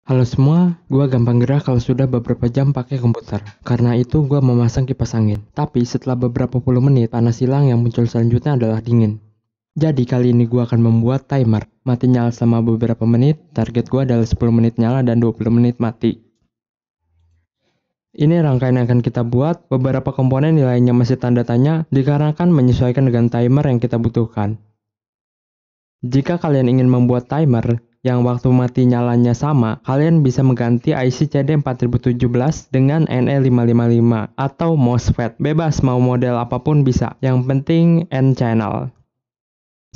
Halo semua, gua gampang gerah kalau sudah beberapa jam pakai komputer. Karena itu gua memasang kipas angin. Tapi setelah beberapa puluh menit, panas hilang yang muncul selanjutnya adalah dingin. Jadi kali ini gua akan membuat timer. Mati nyala selama beberapa menit, target gua adalah 10 menit nyala dan 20 menit mati. Ini rangkaian yang akan kita buat, beberapa komponen nilainya masih tanda tanya, dikarenakan menyesuaikan dengan timer yang kita butuhkan. Jika kalian ingin membuat timer yang waktu mati nyalanya sama, kalian bisa mengganti IC CD4017 dengan NE555 atau MOSFET. Bebas mau model apapun bisa, yang penting N-channel.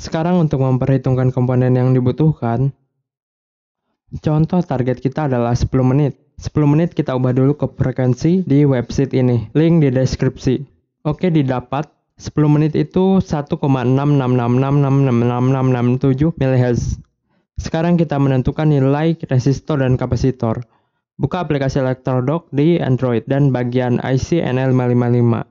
Sekarang untuk memperhitungkan komponen yang dibutuhkan, contoh target kita adalah 10 menit. 10 menit kita ubah dulu ke frekuensi di website ini, link di deskripsi. Oke, didapat. 10 menit itu 1,666666667 MHz. Sekarang kita menentukan nilai resistor dan kapasitor. Buka aplikasi Electrodock di Android dan bagian IC NE555.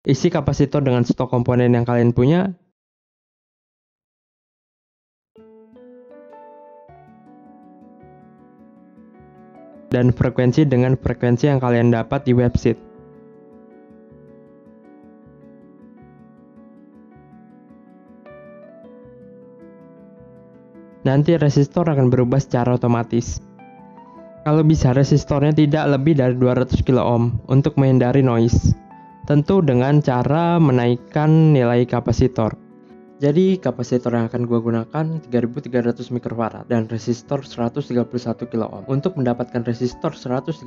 Isi kapasitor dengan stok komponen yang kalian punya. Dan frekuensi dengan frekuensi yang kalian dapat di website. Nanti resistor akan berubah secara otomatis. Kalau bisa resistornya tidak lebih dari 200 kilo ohm untuk menghindari noise. Tentu dengan cara menaikkan nilai kapasitor. Jadi kapasitor yang akan gue gunakan 3300 mikrofarad dan resistor 131 kilo ohm. Untuk mendapatkan resistor 131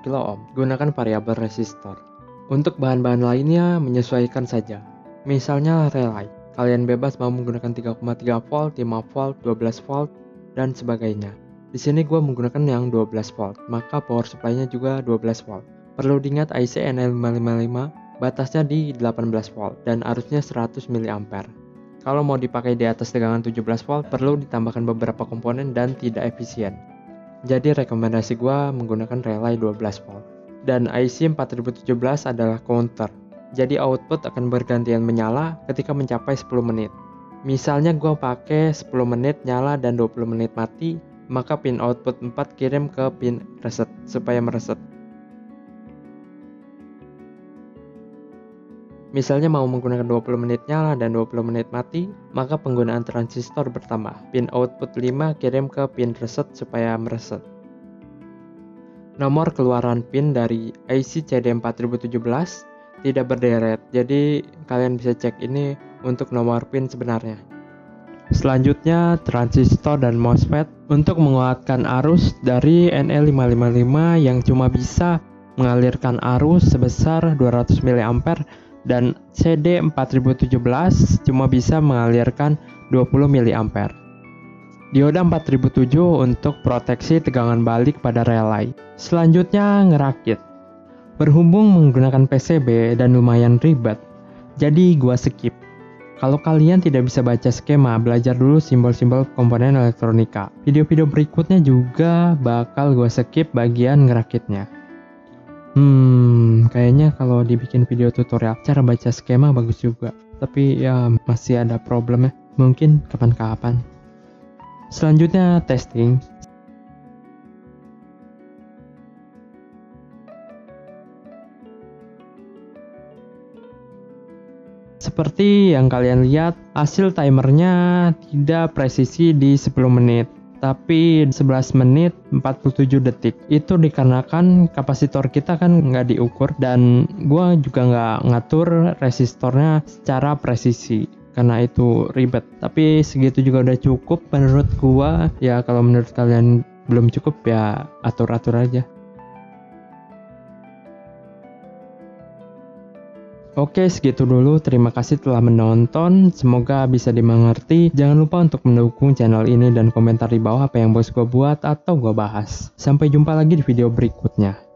kilo ohm, gunakan variabel resistor. Untuk bahan-bahan lainnya menyesuaikan saja. Misalnya relay. Kalian bebas mau menggunakan 3,3 volt, 5 volt, 12 volt, dan sebagainya. Di sini gue menggunakan yang 12 volt, maka power supply-nya juga 12 volt. Perlu diingat IC NE555 batasnya di 18 volt dan arusnya 100 mA. Kalau mau dipakai di atas tegangan 17 volt, perlu ditambahkan beberapa komponen dan tidak efisien. Jadi rekomendasi gue menggunakan relay 12 volt. Dan IC 4017 adalah counter. Jadi output akan bergantian menyala ketika mencapai 10 menit. Misalnya gue pakai 10 menit nyala dan 20 menit mati, maka pin output 4 kirim ke pin reset supaya mereset. Misalnya mau menggunakan 20 menit nyala dan 20 menit mati, maka penggunaan transistor bertambah. Pin output 5 kirim ke pin reset supaya mereset. Nomor keluaran pin dari IC CD4017 tidak berderet, jadi kalian bisa cek ini untuk nomor pin sebenarnya. Selanjutnya transistor dan MOSFET untuk menguatkan arus dari NE555 yang cuma bisa mengalirkan arus sebesar 200 mA dan CD4017 cuma bisa mengalirkan 20 mA. Dioda 4007 untuk proteksi tegangan balik pada relay. Selanjutnya ngerakit. Berhubung menggunakan PCB dan lumayan ribet, jadi gua skip. Kalau kalian tidak bisa baca skema, belajar dulu simbol-simbol komponen elektronika. Video-video berikutnya juga bakal gua skip bagian ngerakitnya. Kayaknya kalau dibikin video tutorial cara baca skema bagus juga. Tapi ya masih ada problem ya. Mungkin kapan-kapan. Selanjutnya testing. Seperti yang kalian lihat, hasil timernya tidak presisi di 10 menit. Tapi 11 menit 47 detik. Itu dikarenakan kapasitor kita kan nggak diukur dan gua juga nggak ngatur resistornya secara presisi karena itu ribet. Tapi segitu juga udah cukup menurut gua. Ya kalau menurut kalian belum cukup ya atur-atur aja. Oke, segitu dulu. Terima kasih telah menonton. Semoga bisa dimengerti. Jangan lupa untuk mendukung channel ini dan komentar di bawah apa yang bos gue buat atau gue bahas. Sampai jumpa lagi di video berikutnya.